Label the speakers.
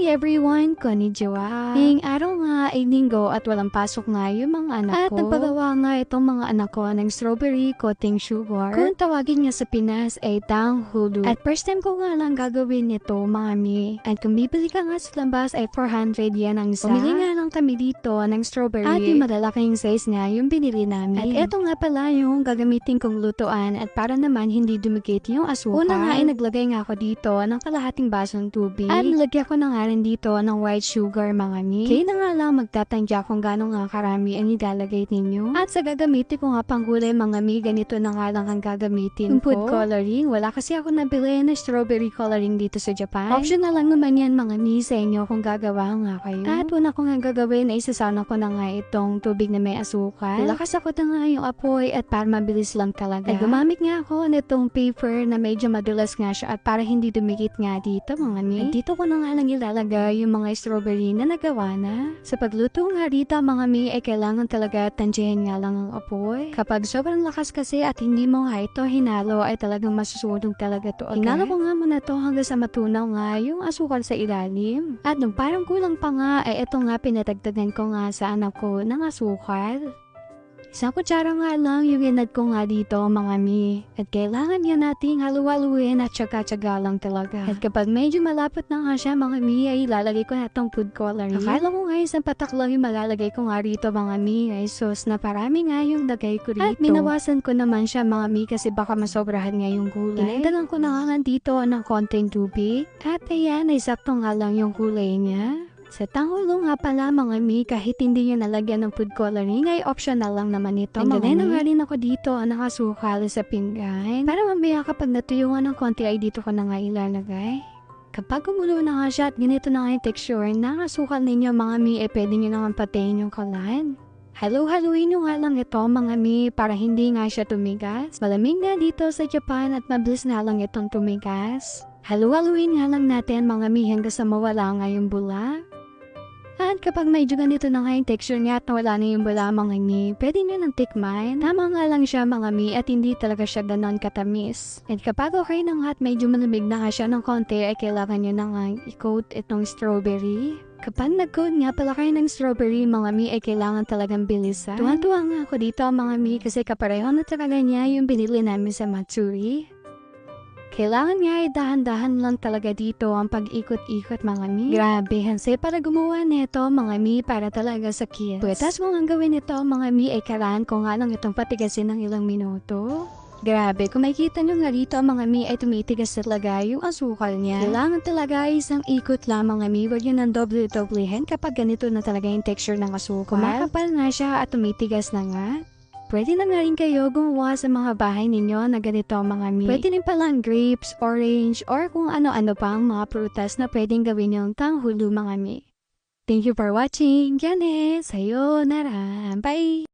Speaker 1: Hi everyone! Konnichiwa! Ngayong araw nga ay linggo at walang pasok nga yung mga anak ko. At nagpagawa nga itong mga anak ko ng strawberry coating sugar. Kung tawagin nga sa Pinas ay tanghulu. At first time ko nga lang gagawin ito, mami. At kung bibili ka nga sa labas ay 400 yan ang isa. Pumili nga lang kami dito ng strawberry. At yung malalaking size nga yung binili namin. At eto nga pala yung gagamitin kong lutuan at para naman hindi dumikit yung asukal. Una nga ay naglagay nga ako dito ng kalahating basong tubig. At nilagyan ko na nga rin dito ng white sugar, mga mi. Kaya na nga lang magtatangya kung gano'n nga karami ang ilalagay ninyo. At sa gagamitin ko nga panggulay, mga mi, ganito na nga lang ang gagamitin ko. Food coloring. Wala kasi ako nabili na strawberry coloring dito sa Japan. Optional lang naman yan, mga mi, sa inyo kung gagawa nga kayo. At una ko nga gagawin ay isasana ko na nga itong tubig na may asukal. Lakas ako na nga yung apoy at para mabilis lang talaga. Ay gumamit nga ako nitong paper na medyo madulas nga siya at para hindi dumikit nga dito, mga mi. At dito ko na nga lang ilalagay yung mga strawberry na nagawa na. Sa pagluto nga rito, mga mi, ay kailangan talaga tansyahin nga lang ang apoy. Kapag sobrang lakas kasi at hindi mo nga ito hinalo ay talagang masusunog talaga to. Hinalo ko nga muna to hanggang sa matunaw nga yung asukal sa ilalim. At nung parang kulang pa nga ay ito nga pinatagdagan ko nga sa anak ko ng asukal. Isang kutsara nga lang yung inad ko nga dito, mga mi. At kailangan yan nating halu-haluin at tsaga-tsaga lang talaga. At kapag medyo malapot na nga siya, mga mi, ay ilalagay ko na itong food coloring. Akala ko nga isang patak lang yung malalagay ko nga rito, mga mi. Ay sus, na parami nga yung lagay ko rito. At minawasan ko naman siya, mga mi, kasi baka masobrahan nga yung gulay. Dinagdagan ko na nga dito ng konting tubig. At ayan, ay sakto nga lang yung kulay niya. Sa tanghulo nga pala, mga mi, kahit hindi nyo nalagyan ng food coloring ay optional lang naman ito, mga mi. Na nga rin ako dito ang nakasukal sa pinggan. Para mamaya kapag natuyungan ng konti ay dito ko na nga ilalagay. Kapag kumulo na nga siya at ganito na nga yung texture na nakasukal ninyo, mga mi, ay pwede nyo naman patayin yung kalan. Halu-haluin nyo nga lang ito, mga mi, para hindi nga siya tumigas. Malamig na dito sa Japan at mabilis na lang itong tumigas. Halu-haluin nga lang natin, mga mi, hanggang sa mawala nga yung bula. At kapag medyo ganito na nga yung texture niya at nawala na yung bula, mga mi, pwede nyo nang tikman. Tama nga lang siya, mga mi, at hindi talaga siya ganon katamis. At kapag okay na nga at medyo malamig na nga siya ng konti, ay kailangan nyo na nga i-coat itong strawberry. Kapag nag-coat nga pala kayo ng strawberry, mga mi, ay kailangan talagang bilisan. Tuwan-tuwa nga ako dito, mga mi, kasi kapareho na talaga niya yung binili namin sa Matsuri. Kailangan nga ay dahan-dahan lang talaga dito ang pag-ikot-ikot, mga mi. Grabe, hansay para gumawa nito, mga mi, para talaga sa kiss. Pwetas mo nga gawin ito, mga mi, ay karaan ko nga lang itong patigasin ng ilang minuto. Grabe, kung makikita nyo nga rito, mga mi, ay tumitigas talaga yung asukal niya. Kailangan talaga ay isang ikot lang, mga mi. Huwag yun ang doble-doblehin kapag ganito na talaga yung texture ng asukal. Kumakapal nga siya at tumitigas na nga. Pwede na nga rin kayo gumawa sa mga bahay ninyo na ganito, mga mi. Pwede rin palang grapes, orange, or kung ano-ano pang mga prutas na pwedeng gawin yung tanghulu, mga mi. Thank you for watching. Yan sayonara. Bye!